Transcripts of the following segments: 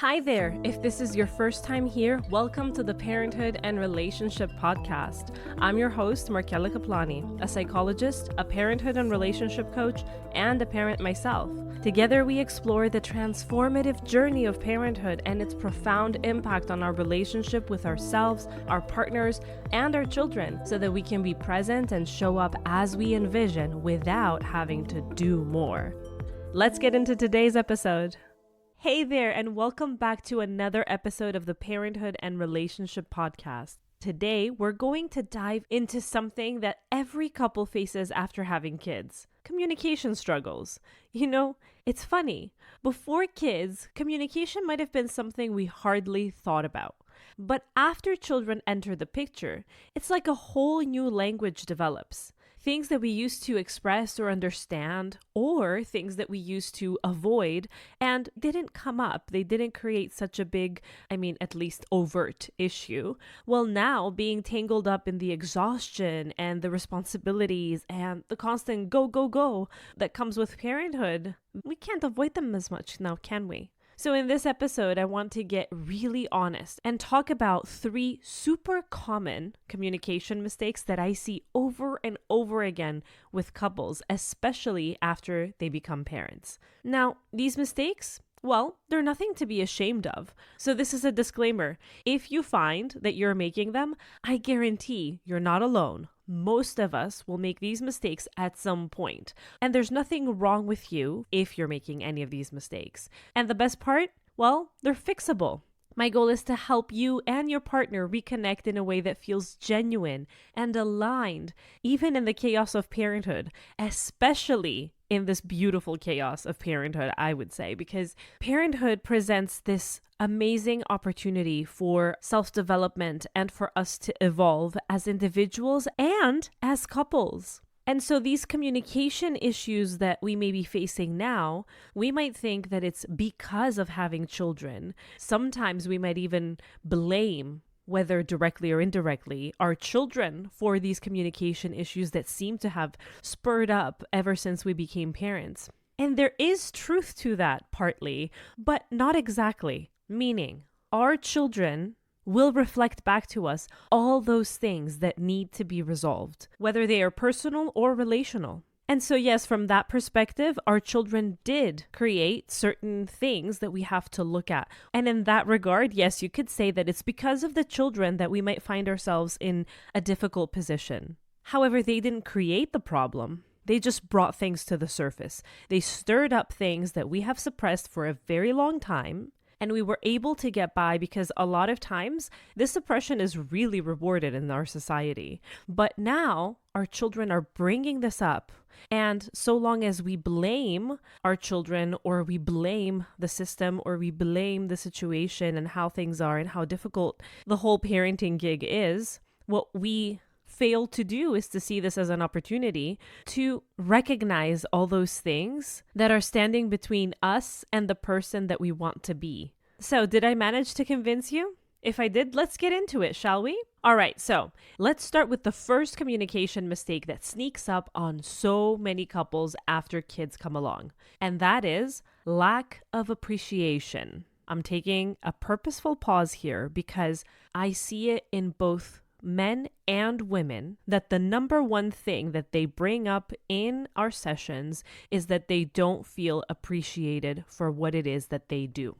Hi there. If this is your first time here, welcome to the Parenthood and Relationship Podcast. I'm your host, Markella Kaplani, a psychologist, a parenthood and relationship coach, and a parent myself. Together, we explore the transformative journey of parenthood and its profound impact on our relationship with ourselves, our partners, and our children so that we can be present and show up as we envision without having to do more. Let's get into today's episode. Hey there, and welcome back to another episode of the Parenthood and Relationship Podcast. Today, we're going to dive into something that every couple faces after having kids: communication struggles. You know, it's funny. Before kids, communication might have been something we hardly thought about. But after children enter the picture, it's like a whole new language develops. Things that we used to express or understand, or things that we used to avoid and didn't come up. They didn't create such a big, at least overt issue. Well, now being tangled up in the exhaustion and the responsibilities and the constant go that comes with parenthood, we can't avoid them as much now, can we? So in this episode, I want to get really honest and talk about 3 super common communication mistakes that I see over and over again with couples, especially after they become parents. Now, these mistakes, well, they're nothing to be ashamed of. So this is a disclaimer. If you find that you're making them, I guarantee you're not alone. Most of us will make these mistakes at some point. And there's nothing wrong with you if you're making any of these mistakes. And the best part? Well, they're fixable. My goal is to help you and your partner reconnect in a way that feels genuine and aligned, even in the chaos of parenthood, especially in this beautiful chaos of parenthood, I would say, because parenthood presents this amazing opportunity for self-development and for us to evolve as individuals and as couples. And so these communication issues that we may be facing now, we might think that it's because of having children. Sometimes we might even blame, whether directly or indirectly, our children for these communication issues that seem to have spurred up ever since we became parents. And there is truth to that partly, but not exactly. Meaning, our children will reflect back to us all those things that need to be resolved, whether they are personal or relational. And so yes, from that perspective, our children did create certain things that we have to look at. And in that regard, yes, you could say that it's because of the children that we might find ourselves in a difficult position. However, they didn't create the problem. They just brought things to the surface. They stirred up things that we have suppressed for a very long time. And we were able to get by because a lot of times this suppression is really rewarded in our society. But now our children are bringing this up. And so long as we blame our children, or we blame the system, or we blame the situation and how things are and how difficult the whole parenting gig is, what we fail to do is to see this as an opportunity to recognize all those things that are standing between us and the person that we want to be. So, did I manage to convince you? If I did, let's get into it, shall we? All right, so let's start with the first communication mistake that sneaks up on so many couples after kids come along, and that is lack of appreciation. I'm taking a purposeful pause here because I see it in both men and women that the number one thing that they bring up in our sessions is that they don't feel appreciated for what it is that they do.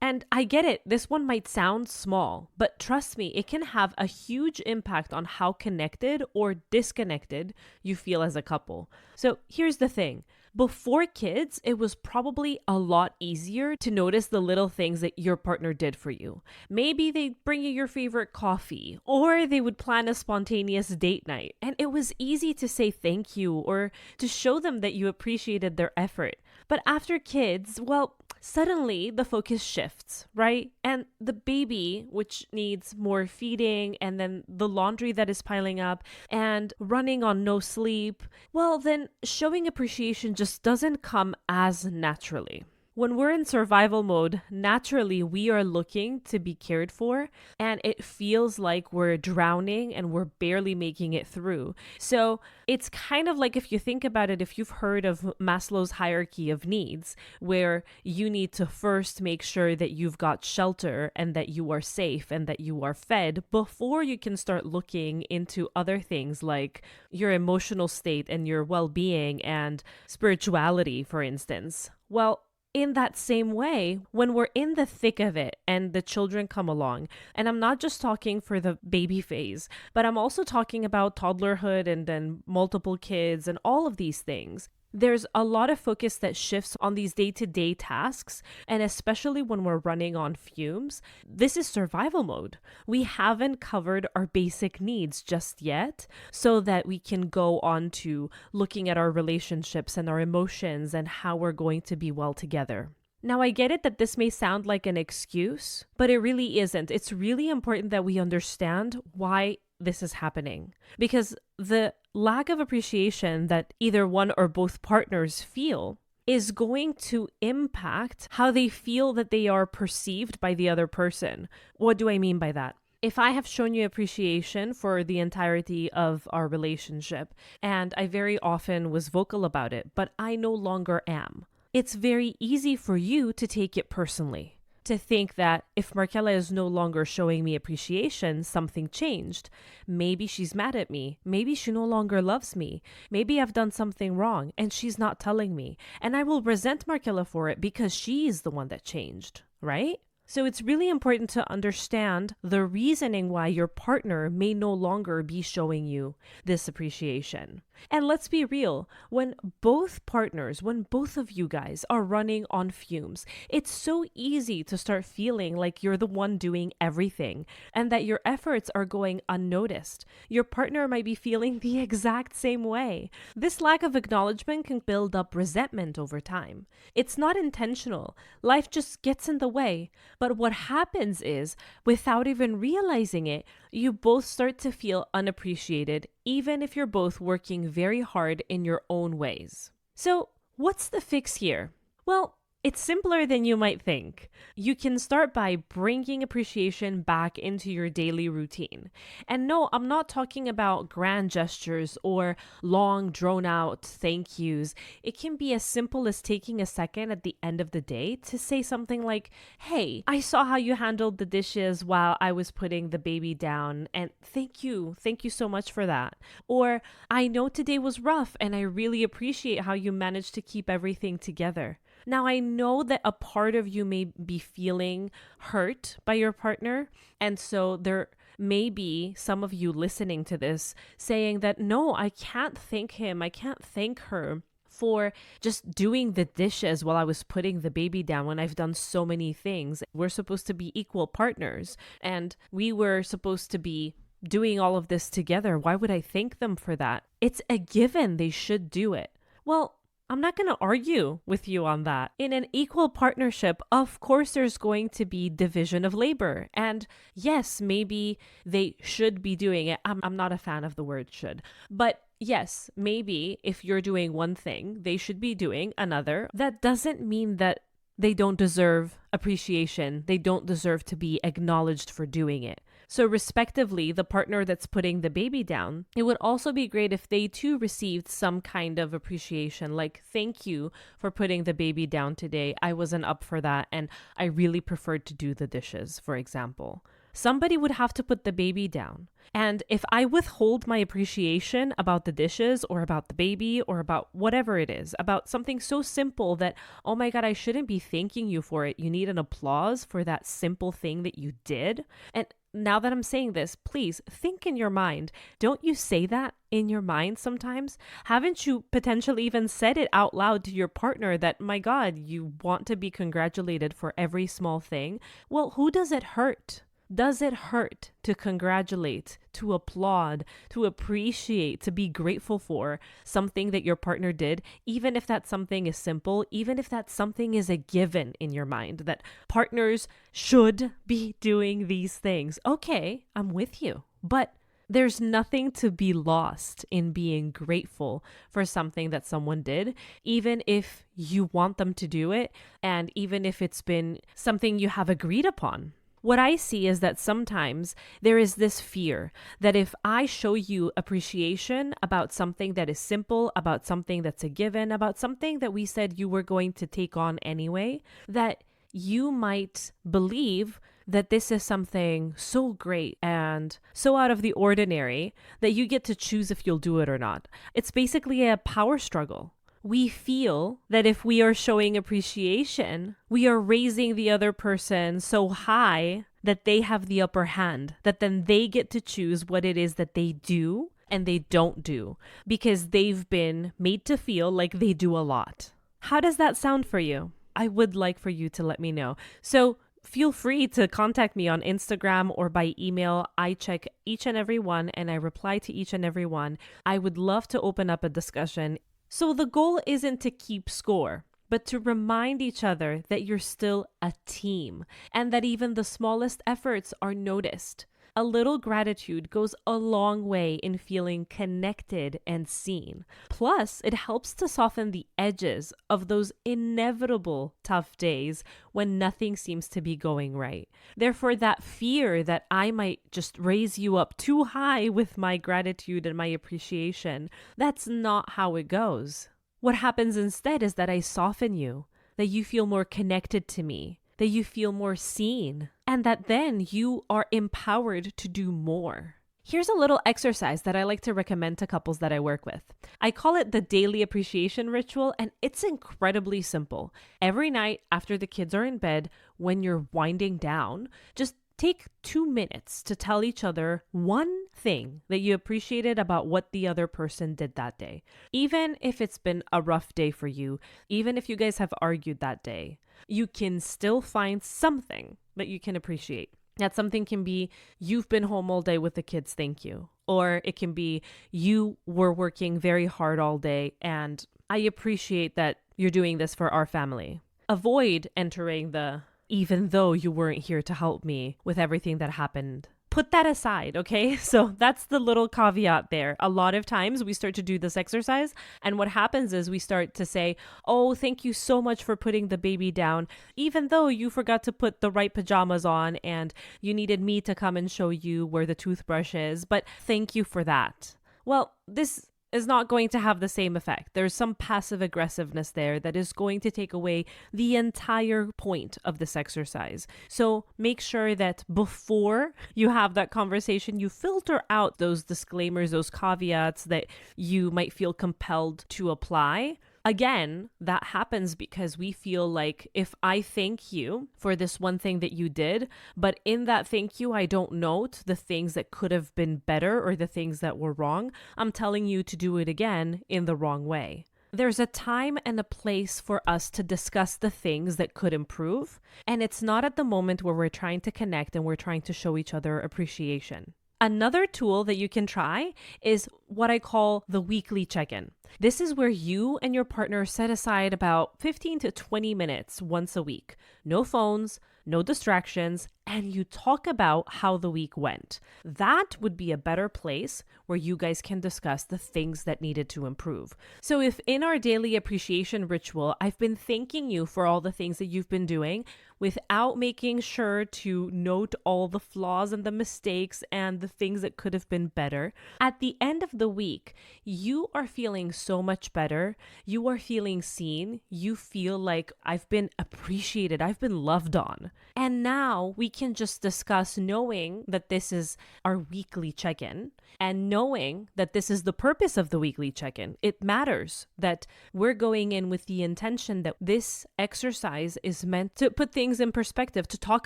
And I get it, this one might sound small, but trust me, it can have a huge impact on how connected or disconnected you feel as a couple. So here's the thing. Before kids, it was probably a lot easier to notice the little things that your partner did for you. Maybe they'd bring you your favorite coffee, or they would plan a spontaneous date night. And it was easy to say thank you or to show them that you appreciated their effort. But after kids, well, suddenly the focus shifts, right? And the baby, which needs more feeding, and then the laundry that is piling up and running on no sleep, well, then showing appreciation just doesn't come as naturally. When we're in survival mode, naturally we are looking to be cared for, and it feels like we're drowning and we're barely making it through. So it's kind of like, if you think about it, if you've heard of Maslow's hierarchy of needs, where you need to first make sure that you've got shelter and that you are safe and that you are fed before you can start looking into other things like your emotional state and your well-being and spirituality, for instance. Well, in that same way, when we're in the thick of it and the children come along, and I'm not just talking for the baby phase, but I'm also talking about toddlerhood and then multiple kids and all of these things. There's a lot of focus that shifts on these day-to-day tasks, and especially when we're running on fumes, this is survival mode. We haven't covered our basic needs just yet, so that we can go on to looking at our relationships and our emotions and how we're going to be well together. Now, I get it that this may sound like an excuse, but it really isn't. It's really important that we understand why this is happening, because the lack of appreciation that either one or both partners feel is going to impact how they feel that they are perceived by the other person. What do I mean by that? If I have shown you appreciation for the entirety of our relationship, and I very often was vocal about it, but I no longer am, it's very easy for you to take it personally. To think that if Markella is no longer showing me appreciation, something changed. Maybe she's mad at me. Maybe she no longer loves me. Maybe I've done something wrong and she's not telling me. And I will resent Markella for it because she's the one that changed, right? So it's really important to understand the reasoning why your partner may no longer be showing you this appreciation. And let's be real, when both partners, when both of you guys are running on fumes, it's so easy to start feeling like you're the one doing everything and that your efforts are going unnoticed. Your partner might be feeling the exact same way. This lack of acknowledgement can build up resentment over time. It's not intentional. Life just gets in the way. But what happens is, without even realizing it, you both start to feel unappreciated, even if you're both working very hard in your own ways. So, what's the fix here? Well, it's simpler than you might think. You can start by bringing appreciation back into your daily routine. And no, I'm not talking about grand gestures or long, drawn-out thank yous. It can be as simple as taking a second at the end of the day to say something like, "Hey, I saw how you handled the dishes while I was putting the baby down, and thank you so much for that." Or, "I know today was rough, and I really appreciate how you managed to keep everything together." Now, I know that a part of you may be feeling hurt by your partner, and so there may be some of you listening to this saying that, "No, I can't thank him, I can't thank her for just doing the dishes while I was putting the baby down when I've done so many things. We're supposed to be equal partners, and we were supposed to be doing all of this together. Why would I thank them for that? It's a given they should do it." Well, I'm not going to argue with you on that. In an equal partnership, of course, there's going to be division of labor. And yes, maybe they should be doing it. I'm not a fan of the word should. But yes, maybe if you're doing one thing, they should be doing another. That doesn't mean that they don't deserve appreciation. They don't deserve to be acknowledged for doing it. So respectively, the partner that's putting the baby down, it would also be great if they too received some kind of appreciation, like, "Thank you for putting the baby down today. I wasn't up for that, and I really preferred to do the dishes," for example. Somebody would have to put the baby down. And if I withhold my appreciation about the dishes or about the baby or about whatever it is, about something so simple that, "Oh my God, I shouldn't be thanking you for it. You need an applause for that simple thing that you did." And now that I'm saying this, please think in your mind. Don't you say that in your mind sometimes? Haven't you potentially even said it out loud to your partner that, "My God, you want to be congratulated for every small thing"? Well, who does it hurt? Does it hurt to congratulate, to applaud, to appreciate, to be grateful for something that your partner did, even if that something is simple, even if that something is a given in your mind, that partners should be doing these things? Okay, I'm with you. But There's nothing to be lost in being grateful for something that someone did, even if you want them to do it, and even if it's been something you have agreed upon. What I see is that sometimes there is this fear that if I show you appreciation about something that is simple, about something that's a given, about something that we said you were going to take on anyway, that you might believe that this is something so great and so out of the ordinary that you get to choose if you'll do it or not. It's basically a power struggle. We feel that if we are showing appreciation, we are raising the other person so high that they have the upper hand, that then they get to choose what it is that they do and they don't do because they've been made to feel like they do a lot. How does that sound for you? I would like for you to let me know. So feel free to contact me on Instagram or by email. I check each and every one and I reply to each and every one. I would love to open up a discussion. So the goal isn't to keep score, but to remind each other that you're still a team and that even the smallest efforts are noticed. A little gratitude goes a long way in feeling connected and seen. Plus, it helps to soften the edges of those inevitable tough days when nothing seems to be going right. Therefore, that fear that I might just raise you up too high with my gratitude and my appreciation, that's not how it goes. What happens instead is that I soften you, that you feel more connected to me, that you feel more seen, and that then you are empowered to do more. Here's a little exercise that I like to recommend to couples that I work with. I call it the daily appreciation ritual, and it's incredibly simple. Every night after the kids are in bed, when you're winding down, just take 2 minutes to tell each other one thing that you appreciated about what the other person did that day. Even if it's been a rough day for you, even if you guys have argued that day, you can still find something that you can appreciate. That something can be, you've been home all day with the kids, thank you. Or it can be, you were working very hard all day and I appreciate that you're doing this for our family. Avoid entering the, even though you weren't here to help me with everything that happened. Put that aside, okay? So that's the little caveat there. A lot of times we start to do this exercise, and what happens is we start to say, oh, thank you so much for putting the baby down, even though you forgot to put the right pajamas on and you needed me to come and show you where the toothbrush is, but thank you for that. Well, this is not going to have the same effect. There's some passive aggressiveness there that is going to take away the entire point of this exercise. So make sure that before you have that conversation, you filter out those disclaimers, those caveats that you might feel compelled to apply. Again, that happens because we feel like if I thank you for this one thing that you did, but in that thank you, I don't note the things that could have been better or the things that were wrong, I'm telling you to do it again in the wrong way. There's a time and a place for us to discuss the things that could improve, and it's not at the moment where we're trying to connect and we're trying to show each other appreciation. Another tool that you can try is what I call the weekly check-in. This is where you and your partner set aside about 15 to 20 minutes once a week. No phones, no distractions, and you talk about how the week went. That would be a better place where you guys can discuss the things that needed to improve. So if in our daily appreciation ritual, I've been thanking you for all the things that you've been doing without making sure to note all the flaws and the mistakes and the things that could have been better, at the end of the week, you are feeling so much better. You are feeling seen. You feel like I've been appreciated. I've been loved on. And now we can just discuss knowing that this is our weekly check-in and knowing that this is the purpose of the weekly check-in. It matters that we're going in with the intention that this exercise is meant to put things in perspective, to talk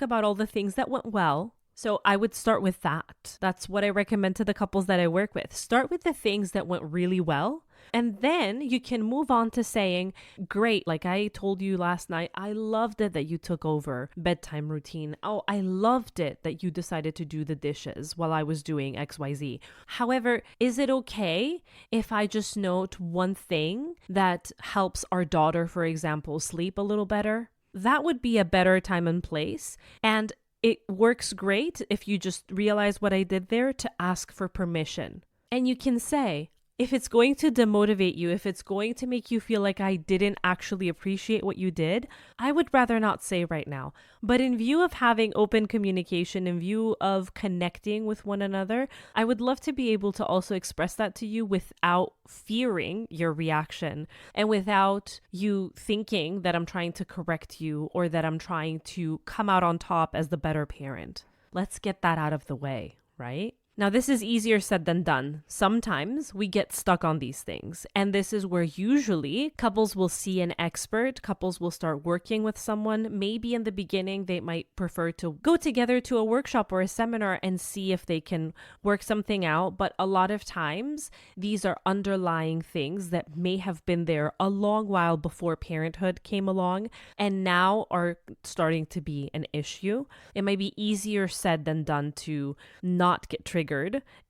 about all the things that went well. So I would start with that. That's what I recommend to the couples that I work with. Start with the things that went really well. And then you can move on to saying, great, like I told you last night, I loved it that you took over bedtime routine. Oh, I loved it that you decided to do the dishes while I was doing XYZ. However, is it okay if I just note one thing that helps our daughter, for example, sleep a little better? That would be a better time and place. And it works great if you just realize what I did there to ask for permission. And you can say, if it's going to demotivate you, if it's going to make you feel like I didn't actually appreciate what you did, I would rather not say right now. But in view of having open communication, in view of connecting with one another, I would love to be able to also express that to you without fearing your reaction and without you thinking that I'm trying to correct you or that I'm trying to come out on top as the better parent. Let's get that out of the way, right? Now, this is easier said than done. Sometimes we get stuck on these things, and this is where usually couples will see an expert, couples will start working with someone. Maybe in the beginning, they might prefer to go together to a workshop or a seminar and see if they can work something out. But a lot of times, these are underlying things that may have been there a long while before parenthood came along and now are starting to be an issue. It might be easier said than done to not get triggered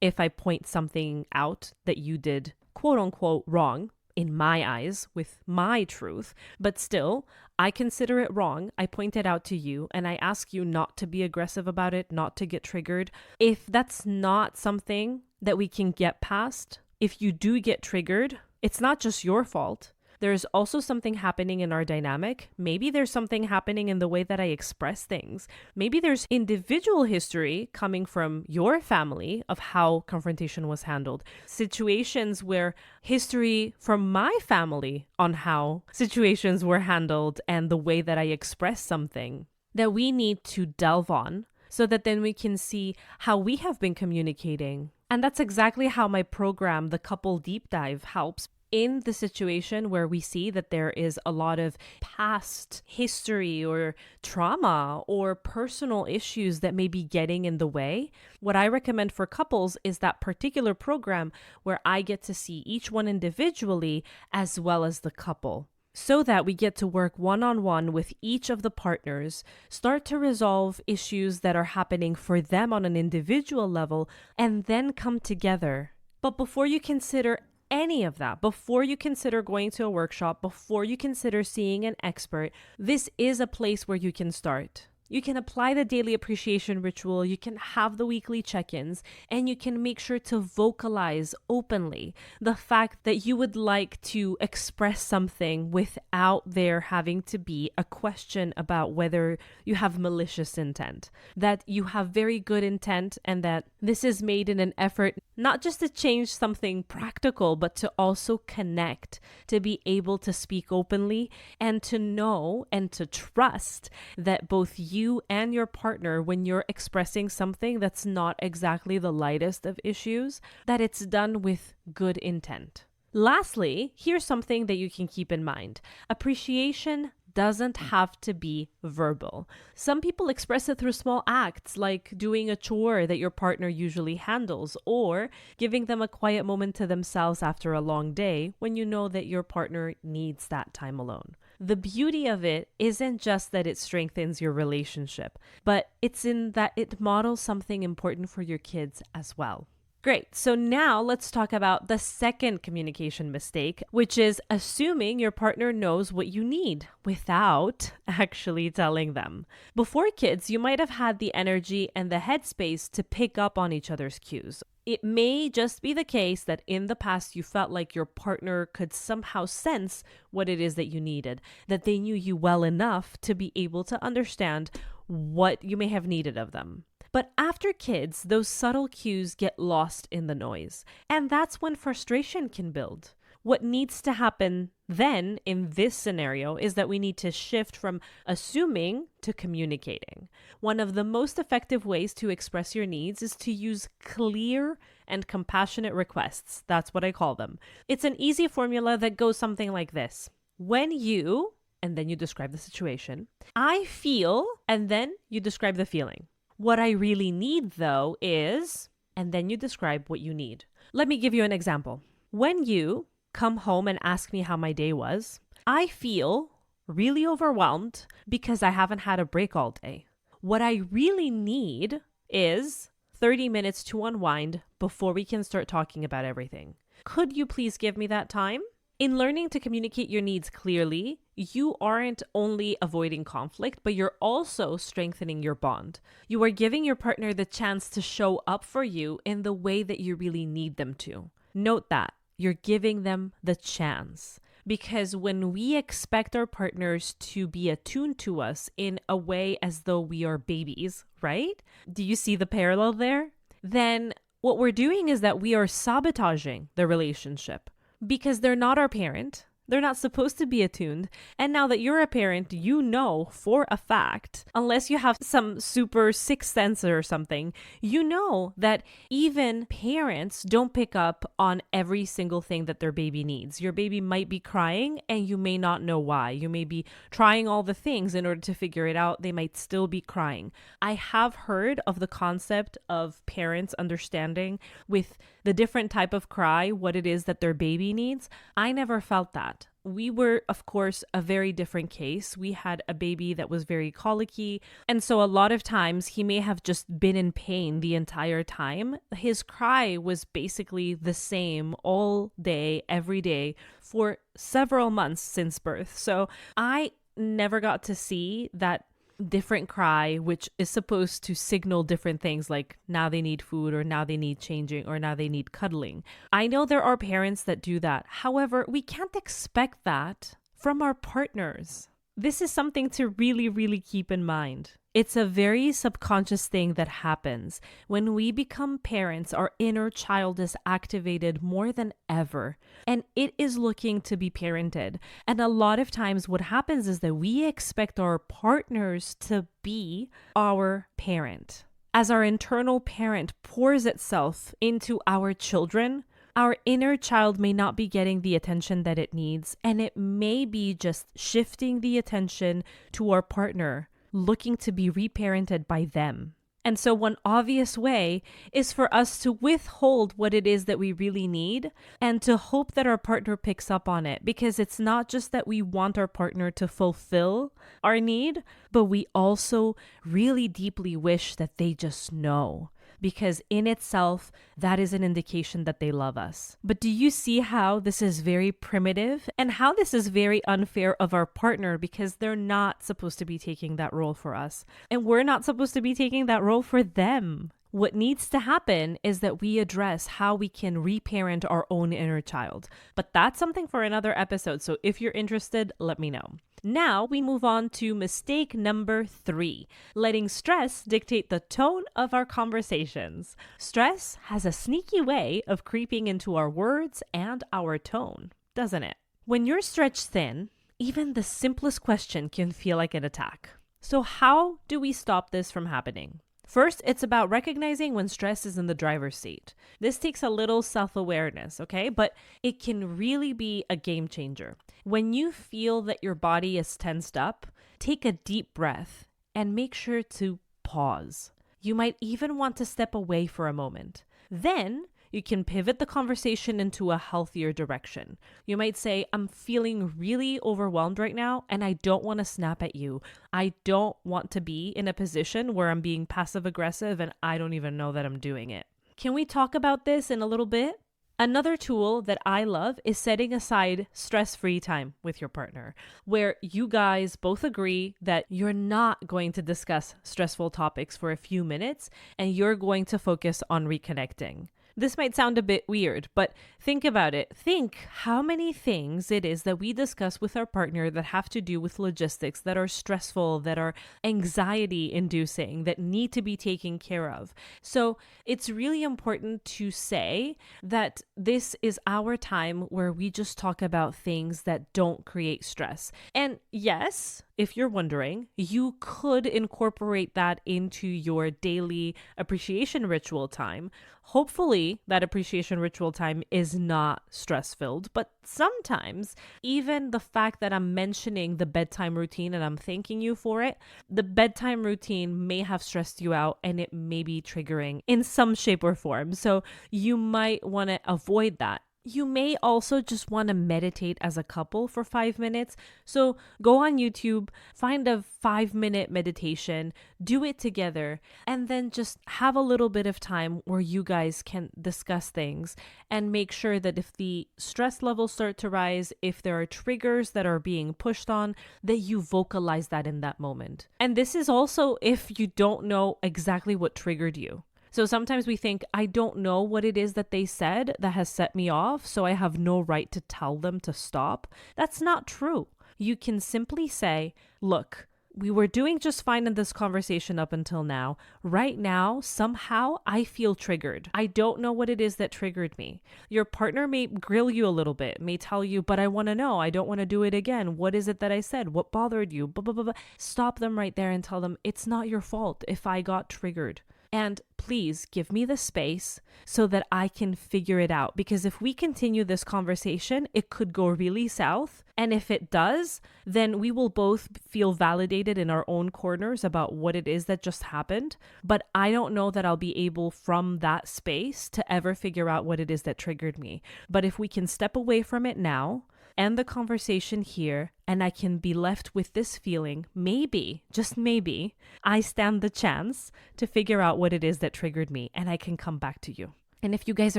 if I point something out that you did quote unquote wrong in my eyes with my truth, but still I consider it wrong. I point it out to you and I ask you not to be aggressive about it, not to get triggered. If that's not something that we can get past, if you do get triggered, it's not just your fault. There's also something happening in our dynamic. Maybe there's something happening in the way that I express things. Maybe there's individual history coming from your family of how confrontation was handled. Situations where history from my family on how situations were handled and the way that I express something that we need to delve on so that then we can see how we have been communicating. And that's exactly how my program, the Couple Deep Dive, helps. In the situation where we see that there is a lot of past history or trauma or personal issues that may be getting in the way, what I recommend for couples is that particular program where I get to see each one individually as well as the couple, so that we get to work one-on-one with each of the partners, start to resolve issues that are happening for them on an individual level, and then come together. But before you consider any of that, before you consider going to a workshop, before you consider seeing an expert, this is a place where you can start. You can apply the daily appreciation ritual, you can have the weekly check-ins, and you can make sure to vocalize openly the fact that you would like to express something without there having to be a question about whether you have malicious intent, that you have very good intent, and that this is made in an effort not just to change something practical, but to also connect, to be able to speak openly and to know and to trust that both you and your partner, when you're expressing something that's not exactly the lightest of issues, that it's done with good intent. Lastly, here's something that you can keep in mind. Appreciation doesn't have to be verbal. Some people express it through small acts like doing a chore that your partner usually handles, or giving them a quiet moment to themselves after a long day when you know that your partner needs that time alone. The beauty of it isn't just that it strengthens your relationship, but it's in that it models something important for your kids as well. Great. So now let's talk about the second communication mistake, which is assuming your partner knows what you need without actually telling them. Before kids, you might have had the energy and the headspace to pick up on each other's cues. It may just be the case that in the past you felt like your partner could somehow sense what it is that you needed, that they knew you well enough to be able to understand what you may have needed of them. But after kids, those subtle cues get lost in the noise. And that's when frustration can build. What needs to happen then in this scenario is that we need to shift from assuming to communicating. One of the most effective ways to express your needs is to use clear and compassionate requests. That's what I call them. It's an easy formula that goes something like this. When you, and then you describe the situation, I feel, and then you describe the feeling. What I really need, though, is, and then you describe what you need. Let me give you an example. When you come home and ask me how my day was, I feel really overwhelmed because I haven't had a break all day. What I really need is 30 minutes to unwind before we can start talking about everything. Could you please give me that time? In learning to communicate your needs clearly, you aren't only avoiding conflict, but you're also strengthening your bond. You are giving your partner the chance to show up for you in the way that you really need them to. Note that you're giving them the chance. Because when we expect our partners to be attuned to us in a way as though we are babies, right? Do you see the parallel there? Then what we're doing is that we are sabotaging the relationship because they're not our parent. They're not supposed to be attuned. And now that you're a parent, you know for a fact, unless you have some super sixth sense or something, you know that even parents don't pick up on every single thing that their baby needs. Your baby might be crying and you may not know why. You may be trying all the things in order to figure it out. They might still be crying. I have heard of the concept of parents understanding with the different type of cry, what it is that their baby needs. I never felt that. We were, of course, a very different case. We had a baby that was very colicky. And so a lot of times he may have just been in pain the entire time. His cry was basically the same all day, every day for several months since birth. So I never got to see that different cry, which is supposed to signal different things like now they need food or now they need changing or now they need cuddling. I know there are parents that do that. However, we can't expect that from our partners. This is something to really, really keep in mind. It's a very subconscious thing that happens. When we become parents, our inner child is activated more than ever, and it is looking to be parented. And a lot of times what happens is that we expect our partners to be our parent. As our internal parent pours itself into our children, our inner child may not be getting the attention that it needs, and it may be just shifting the attention to our partner, looking to be reparented by them. And so one obvious way is for us to withhold what it is that we really need and to hope that our partner picks up on it, because it's not just that we want our partner to fulfill our need, but we also really deeply wish that they just know. Because in itself, that is an indication that they love us. But do you see how this is very primitive and how this is very unfair of our partner, because they're not supposed to be taking that role for us and we're not supposed to be taking that role for them? What needs to happen is that we address how we can reparent our own inner child. But that's something for another episode. So if you're interested, let me know. Now we move on to mistake number 3, letting stress dictate the tone of our conversations. Stress has a sneaky way of creeping into our words and our tone, doesn't it? When you're stretched thin, even the simplest question can feel like an attack. So how do we stop this from happening? First, it's about recognizing when stress is in the driver's seat. This takes a little self-awareness, okay? But it can really be a game changer. When you feel that your body is tensed up, take a deep breath and make sure to pause. You might even want to step away for a moment. Then you can pivot the conversation into a healthier direction. You might say, I'm feeling really overwhelmed right now, and I don't want to snap at you. I don't want to be in a position where I'm being passive aggressive and I don't even know that I'm doing it. Can we talk about this in a little bit? Another tool that I love is setting aside stress-free time with your partner, where you guys both agree that you're not going to discuss stressful topics for a few minutes and you're going to focus on reconnecting. This might sound a bit weird, but think about it. Think how many things it is that we discuss with our partner that have to do with logistics, that are stressful, that are anxiety-inducing, that need to be taken care of. So it's really important to say that this is our time where we just talk about things that don't create stress. And yes, if you're wondering, you could incorporate that into your daily appreciation ritual time. Hopefully, that appreciation ritual time is not stress-filled, but sometimes even the fact that I'm mentioning the bedtime routine and I'm thanking you for it, the bedtime routine may have stressed you out and it may be triggering in some shape or form. So you might want to avoid that. You may also just want to meditate as a couple for 5 minutes. So go on YouTube, find a 5-minute meditation, do it together, and then just have a little bit of time where you guys can discuss things and make sure that if the stress levels start to rise, if there are triggers that are being pushed on, that you vocalize that in that moment. And this is also if you don't know exactly what triggered you. So sometimes we think, I don't know what it is that they said that has set me off, so I have no right to tell them to stop. That's not true. You can simply say, look, we were doing just fine in this conversation up until now. Right now, somehow I feel triggered. I don't know what it is that triggered me. Your partner may grill you a little bit, may tell you, but I want to know. I don't want to do it again. What is it that I said? What bothered you? Blah, blah, blah, blah. Stop them right there and tell them it's not your fault if I got triggered. And please give me the space so that I can figure it out. Because if we continue this conversation, it could go really south. And if it does, then we will both feel validated in our own corners about what it is that just happened. But I don't know that I'll be able from that space to ever figure out what it is that triggered me. But if we can step away from it now, end the conversation here, and I can be left with this feeling, maybe, just maybe, I stand the chance to figure out what it is that triggered me, and I can come back to you. And if you guys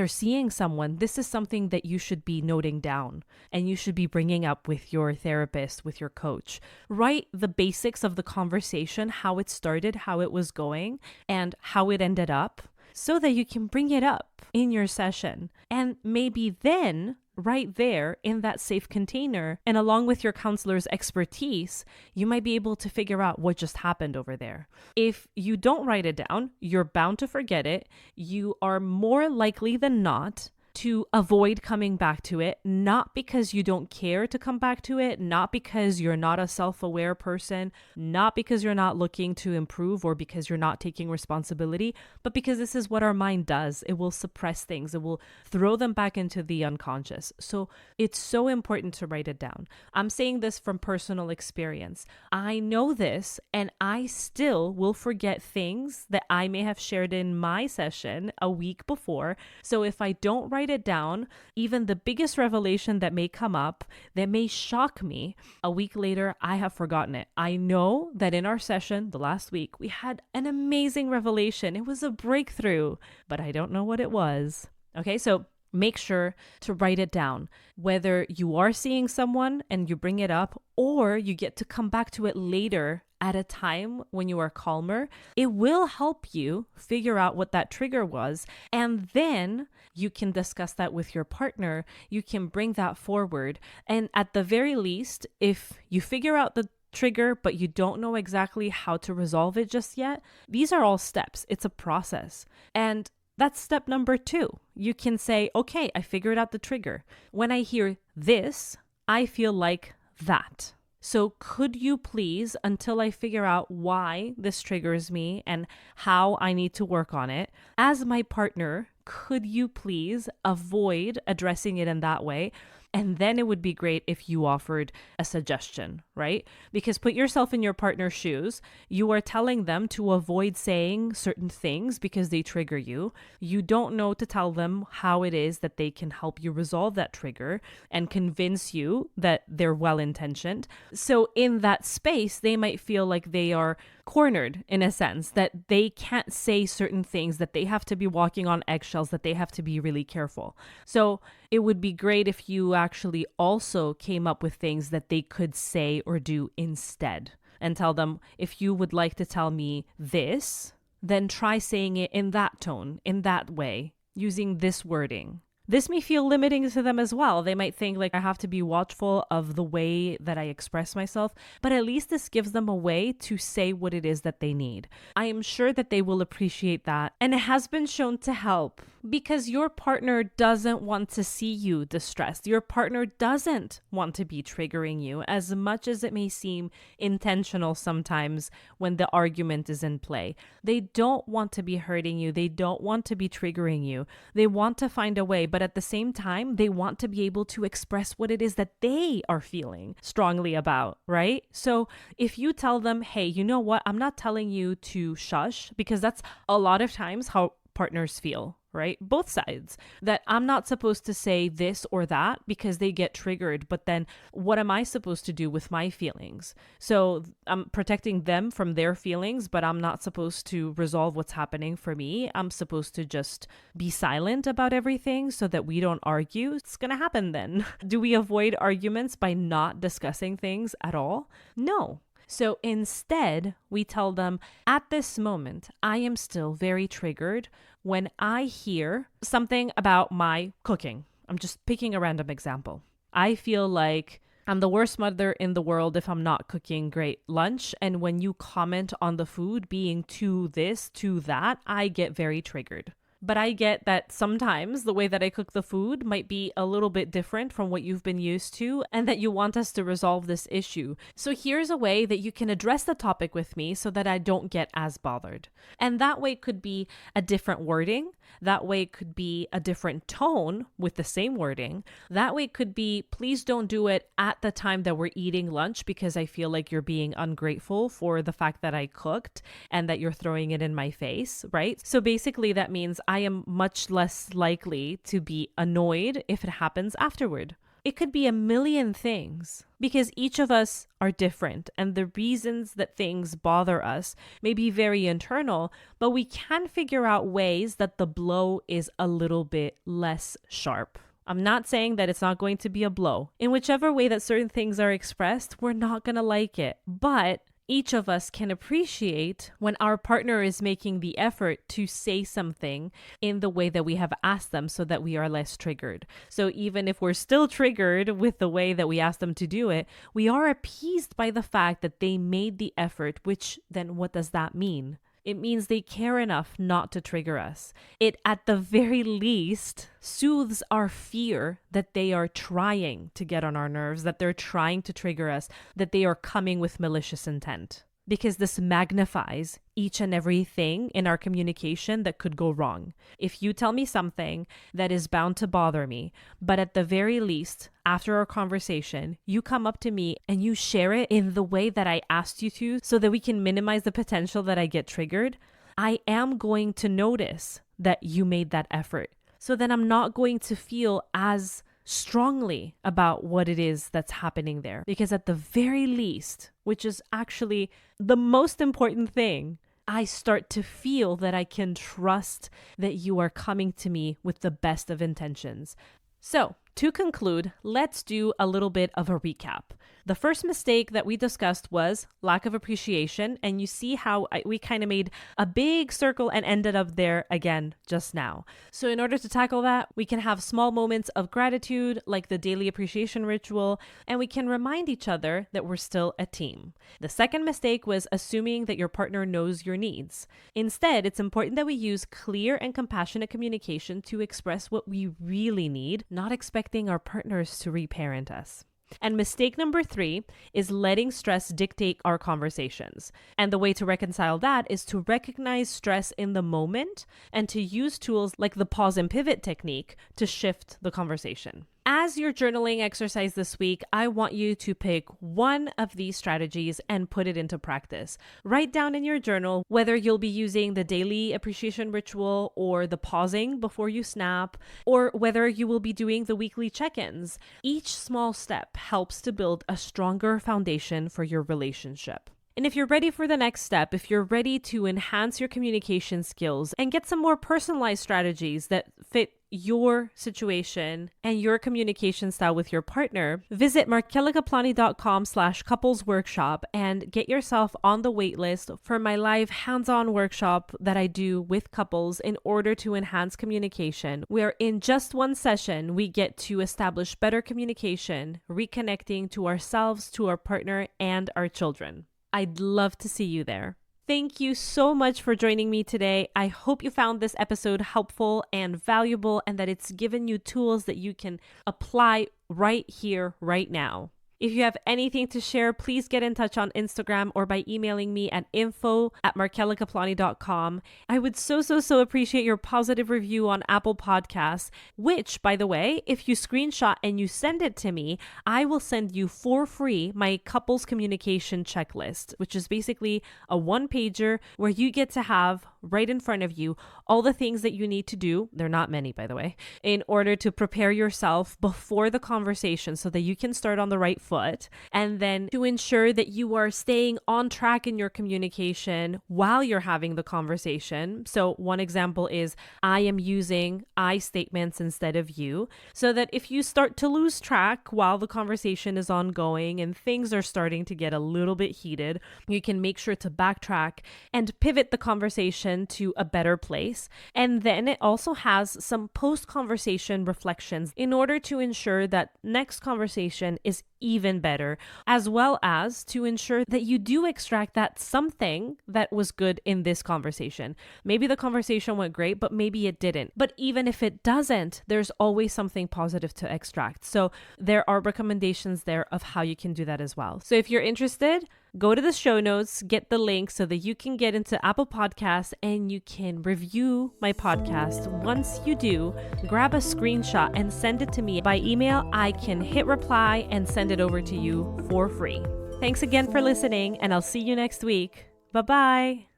are seeing someone, this is something that you should be noting down and you should be bringing up with your therapist, with your coach. Write the basics of the conversation, how it started, how it was going, and how it ended up, so that you can bring it up in your session. And maybe then, right there in that safe container, and along with your counselor's expertise, you might be able to figure out what just happened over there. If you don't write it down, you're bound to forget it. You are more likely than not to avoid coming back to it, not because you don't care to come back to it, not because you're not a self-aware person, not because you're not looking to improve or because you're not taking responsibility, but because this is what our mind does. It will suppress things. It will throw them back into the unconscious. So it's so important to write it down. I'm saying this from personal experience. I know this, and I still will forget things that I may have shared in my session a week before. So if I don't write it down, even the biggest revelation that may come up, that may shock me, a week later, I have forgotten it. I know that in our session the last week, we had an amazing revelation. It was a breakthrough, but I don't know what it was. Okay, so make sure to write it down. Whether you are seeing someone and you bring it up, or you get to come back to it later at a time when you are calmer, it will help you figure out what that trigger was. And then you can discuss that with your partner. You can bring that forward. And at the very least, if you figure out the trigger, but you don't know exactly how to resolve it just yet, these are all steps. It's a process. And that's step number 2. You can say, okay, I figured out the trigger. When I hear this, I feel like that. So could you please, until I figure out why this triggers me and how I need to work on it, as my partner, could you please avoid addressing it in that way? And then it would be great if you offered a suggestion, right? Because put yourself in your partner's shoes. You are telling them to avoid saying certain things because they trigger you. You don't know to tell them how it is that they can help you resolve that trigger and convince you that they're well-intentioned. So in that space, they might feel like they are cornered in a sense, that they can't say certain things, that they have to be walking on eggshells, that they have to be really careful. So it would be great if you actually also came up with things that they could say or do instead, and tell them, if you would like to tell me this, then try saying it in that tone, in that way, using this wording. This may feel limiting to them as well. They might think like I have to be watchful of the way that I express myself, but at least this gives them a way to say what it is that they need. I am sure that they will appreciate that. And it has been shown to help because your partner doesn't want to see you distressed. Your partner doesn't want to be triggering you, as much as it may seem intentional sometimes when the argument is in play. They don't want to be hurting you. They don't want to be triggering you. They want to find a way, but at the same time, they want to be able to express what it is that they are feeling strongly about, right? So if you tell them, hey, you know what? I'm not telling you to shush, because that's a lot of times how partners feel, right? Both sides. That I'm not supposed to say this or that because they get triggered, but then what am I supposed to do with my feelings? So I'm protecting them from their feelings, but I'm not supposed to resolve what's happening for me. I'm supposed to just be silent about everything so that we don't argue. It's going to happen then. Do we avoid arguments by not discussing things at all? No. So instead, we tell them, at this moment, I am still very triggered when I hear something about my cooking. I'm just picking a random example. I feel like I'm the worst mother in the world if I'm not cooking great lunch. And when you comment on the food being too this, too that, I get very triggered. But I get that sometimes the way that I cook the food might be a little bit different from what you've been used to, and that you want us to resolve this issue. So here's a way that you can address the topic with me so that I don't get as bothered. And that way could be a different wording. That way could be a different tone with the same wording. That way could be, please don't do it at the time that we're eating lunch because I feel like you're being ungrateful for the fact that I cooked and that you're throwing it in my face, right? So basically that means I am much less likely to be annoyed if it happens afterward. It could be a million things because each of us are different and the reasons that things bother us may be very internal, but we can figure out ways that the blow is a little bit less sharp. I'm not saying that it's not going to be a blow. In whichever way that certain things are expressed, we're not going to like it, but each of us can appreciate when our partner is making the effort to say something in the way that we have asked them so that we are less triggered. So even if we're still triggered with the way that we asked them to do it, we are appeased by the fact that they made the effort, which then what does that mean? It means they care enough not to trigger us. It, at the very least, soothes our fear that they are trying to get on our nerves, that they're trying to trigger us, that they are coming with malicious intent. Because this magnifies each and everything in our communication that could go wrong. If you tell me something that is bound to bother me, but at the very least, after our conversation, you come up to me and you share it in the way that I asked you to so that we can minimize the potential that I get triggered, I am going to notice that you made that effort. So then I'm not going to feel as strongly about what it is that's happening there. Because at the very least, which is actually the most important thing, I start to feel that I can trust that you are coming to me with the best of intentions. So, to conclude, let's do a little bit of a recap. The first mistake that we discussed was lack of appreciation, and you see how we kind of made a big circle and ended up there again just now. So in order to tackle that, we can have small moments of gratitude, like the daily appreciation ritual, and we can remind each other that we're still a team. The second mistake was assuming that your partner knows your needs. Instead, it's important that we use clear and compassionate communication to express what we really need, not expecting our partners to reparent us. And mistake number 3 is letting stress dictate our conversations. And the way to reconcile that is to recognize stress in the moment and to use tools like the pause and pivot technique to shift the conversation. As your journaling exercise this week, I want you to pick one of these strategies and put it into practice. Write down in your journal whether you'll be using the daily appreciation ritual or the pausing before you snap, or whether you will be doing the weekly check-ins. Each small step helps to build a stronger foundation for your relationship. And if you're ready for the next step, if you're ready to enhance your communication skills and get some more personalized strategies that fit your situation and your communication style with your partner, visit markelikaplani.com/couples workshop and get yourself on the wait list for my live hands-on workshop that I do with couples in order to enhance communication, where in just one session, we get to establish better communication, reconnecting to ourselves, to our partner, and our children. I'd love to see you there. Thank you so much for joining me today. I hope you found this episode helpful and valuable and that it's given you tools that you can apply right here, right now. If you have anything to share, please get in touch on Instagram or by emailing me at info@markelikaplani.com. I would so appreciate your positive review on Apple Podcasts, which, by the way, if you screenshot and you send it to me, I will send you for free my couples communication checklist, which is basically a one-pager where you get to have right in front of you all the things that you need to do. They're not many, by the way, in order to prepare yourself before the conversation so that you can start on the right foot, and then to ensure that you are staying on track in your communication while you're having the conversation. So one example is I am using I statements instead of you, so that if you start to lose track while the conversation is ongoing and things are starting to get a little bit heated, you can make sure to backtrack and pivot the conversation to a better place. And then it also has some post-conversation reflections in order to ensure that next conversation is even better, as well as to ensure that you do extract that something that was good in this conversation. Maybe the conversation went great, but maybe it didn't. But even if it doesn't, there's always something positive to extract. So there are recommendations there of how you can do that as well. So if you're interested, go to the show notes, get the link so that you can get into Apple Podcasts and you can review my podcast. Once you do, grab a screenshot and send it to me by email. I can hit reply and send it over to you for free. Thanks again for listening, and I'll see you next week. Bye-bye.